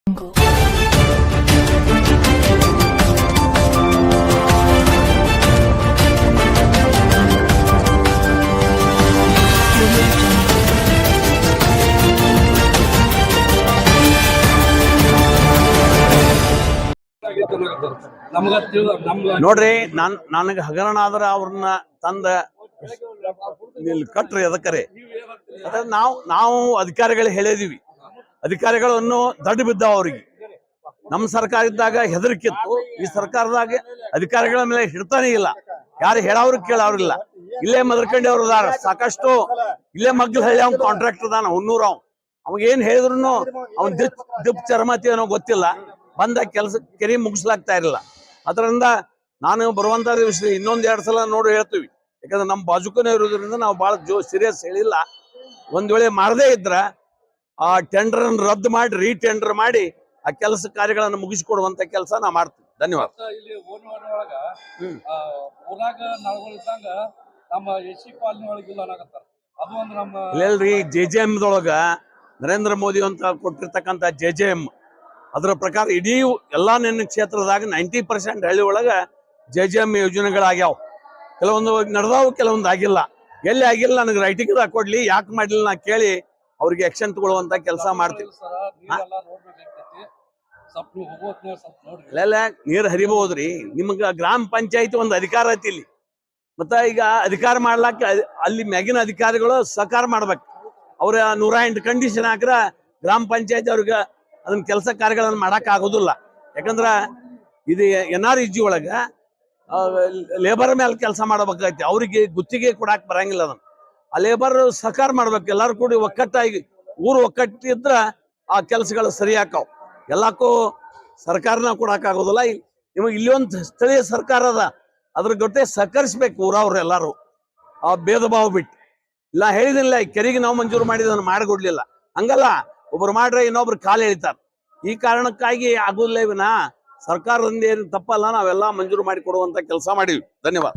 ನೋಡ್ರಿ, ನನಗೆ ಹಗರಣ ಆದ್ರೆ ಅವ್ರನ್ನ ತಂದ ಕಟ್ರಿ ಅದಕ್ಕರೆ. ನಾವು ಅಧಿಕಾರಿಗಳು ಹೇಳಿದೀವಿ, ಅಧಿಕಾರಿಗಳನ್ನು ದಡ್ಡು ಬಿದ್ದಾವ ಅವ್ರಿಗೆ. ನಮ್ಮ ಸರ್ಕಾರ ಇದ್ದಾಗ ಹೆದರಿಕಿತ್ತು, ಈ ಸರ್ಕಾರದಾಗ ಅಧಿಕಾರಿಗಳ ಮೇಲೆ ಹಿಡ್ತಾನೆ ಇಲ್ಲ. ಯಾರು ಹೇಳವ್ರು ಕೇಳವ್ರಿಲ್ಲ. ಇಲ್ಲೇ ಮದರ್ಕಂಡಿ ಅವ್ರು ಅದಾರ, ಸಾಕಷ್ಟು ಇಲ್ಲೇ ಮಗ್ಲಹಳ್ಳಿ ಅವ್ನ ಕಾಂಟ್ರಾಕ್ಟರ್ ಅದಾನ ಹುನ್ನೂರು. ಅವಾಗ ಏನ್ ಹೇಳಿದ್ರು ಅವ್ನ ದಿಪ್ ಚರ್ಮತಿ ಅನ್ನೋ ಗೊತ್ತಿಲ್ಲ, ಬಂದ ಕೆಲಸ ಕೆರಿ ಮುಗಿಸ್ಲಾಗ್ತಾ ಇರಲಿಲ್ಲ. ಅದರಿಂದ ನಾನು ಬರುವಂತ ದಿವಸ ಇನ್ನೊಂದ್ 2 ಸಲ ನೋಡಿ ಹೇಳ್ತೀವಿ. ಯಾಕಂದ್ರೆ ನಮ್ಮ ಬಾಜುಕನೇ ಇರೋದ್ರಿಂದ ನಾವು ಬಹಳ ಸೀರಿಯಸ್ ಹೇಳಿಲ್ಲ. ಒಂದ್ ವೇಳೆ ಮಾಡದೇ ಇದ್ರ ಆ ಟೆಂಡರ್ ಅನ್ನು ರದ್ದು ಮಾಡಿ ರೀಟೆಂಡರ್ ಮಾಡಿ ಆ ಕೆಲಸ ಕಾರ್ಯಗಳನ್ನು ಮುಗಿಸಿಕೊಡುವಂತ ಕೆಲಸ ನಾ ಮಾಡ್ತೀವಿ. ಧನ್ಯವಾದ. ಇಲ್ಲಲ್ರಿ, JJM ದೊಳಗ ನರೇಂದ್ರ ಮೋದಿ ಅಂತ ಕೊಟ್ಟಿರ್ತಕ್ಕಂಥ JJM ಅದರ ಪ್ರಕಾರ ಇಡೀ ಎಲ್ಲಾ ನನ್ನ ಕ್ಷೇತ್ರದಾಗ 90% ಹಳ್ಳಿ ಒಳಗ JJM ಯೋಜನೆಗಳಾಗ್ಯಾವ. ಕೆಲವೊಂದು ನಡೆದಾವು, ಕೆಲವೊಂದು ಆಗಿಲ್ಲ. ಎಲ್ಲಿ ಆಗಿಲ್ಲ ನನಗೆ ರೈಟಿಂಗ್ ಕೊಡ್ಲಿ, ಯಾಕೆ ಮಾಡ್ಲಿಲ್ಲ ನಾ ಕೇಳಿ ಅವ್ರಿಗೆ ಆಕ್ಷನ್ ತಗೊಳ್ಳುವಂತ ಕೆಲಸ ಮಾಡ್ತೀವಿ. ಇಲ್ಲ, ನೀರ್ ಹರಿಬಹುದ್ರಿ. ನಿಮ್ಗ ಗ್ರಾಮ ಪಂಚಾಯತಿ ಒಂದು ಅಧಿಕಾರ ಐತಿ ಇಲ್ಲಿ. ಮತ್ತ ಈಗ ಅಧಿಕಾರ ಮಾಡ್ಲಾಕ ಅಲ್ಲಿ ಮ್ಯಾಗಿನ ಅಧಿಕಾರಿಗಳು ಸಹಕಾರ ಮಾಡ್ಬೇಕು. ಅವ್ರ 108 ಕಂಡೀಷನ್ ಹಾಕ್ರ ಗ್ರಾಮ ಪಂಚಾಯತಿ ಅವ್ರಿಗೆ ಅದನ್ನ ಕೆಲಸ ಕಾರ್ಯಗಳನ್ನ ಮಾಡಕ್ ಆಗೋದಿಲ್ಲ. ಯಾಕಂದ್ರ ಇದು NREG ಒಳಗ ಲೇಬರ್ ಮೇಲೆ ಕೆಲಸ ಮಾಡಬೇಕಾಗೈತಿ. ಅವ್ರಿಗೆ ಗುತ್ತಿಗೆ ಕೊಡಾಕ್ ಬರಂಗಿಲ್ಲ. ಅದನ್ನ ಆ ಲೇಬರ್ ಸಹಕಾರ ಮಾಡ್ಬೇಕು. ಎಲ್ಲಾರು ಕೂಡಿ ಒಕ್ಕಟ್ಟಾಗಿ ಊರು ಒಕ್ಕಟ್ಟಿದ್ರ ಆ ಕೆಲಸಗಳು ಸರಿ ಹಾಕಾವ್. ಎಲ್ಲಕ್ಕೂ ಸರ್ಕಾರನ ಕೊಡಾಕ್ ಆಗೋದಿಲ್ಲ. ನಿಮಗೆ ಇಲ್ಲಿ ಒಂದು ಸ್ಥಳೀಯ ಸರ್ಕಾರ ಅದ, ಅದ್ರ ಜೊತೆ ಸಹಕರಿಸ್ಬೇಕು ಊರವ್ರು ಎಲ್ಲಾರು. ಆ ಭೇದ ಭಾವ ಬಿಟ್ಟು ಇಲ್ಲ ಹೇಳಿದಿಲ್ಲ, ಕೆರೆಗೆ ನಾವು ಮಂಜೂರು ಮಾಡಿದನ್ನು ಮಾಡಿಕೊಡ್ಲಿಲ್ಲ ಹಂಗಲ್ಲ. ಒಬ್ರು ಮಾಡ್ರೆ ಇನ್ನೊಬ್ರು ಕಾಲು ಎಳಿತಾರ. ಈ ಕಾರಣಕ್ಕಾಗಿ ಆಗುದಿಲ್ಲ. ಸರ್ಕಾರದಿಂದ ಏನು ತಪ್ಪಲ್ಲ, ನಾವೆಲ್ಲ ಮಂಜೂರು ಮಾಡಿ ಕೊಡುವಂತ ಕೆಲಸ ಮಾಡಿವಿ. ಧನ್ಯವಾದ.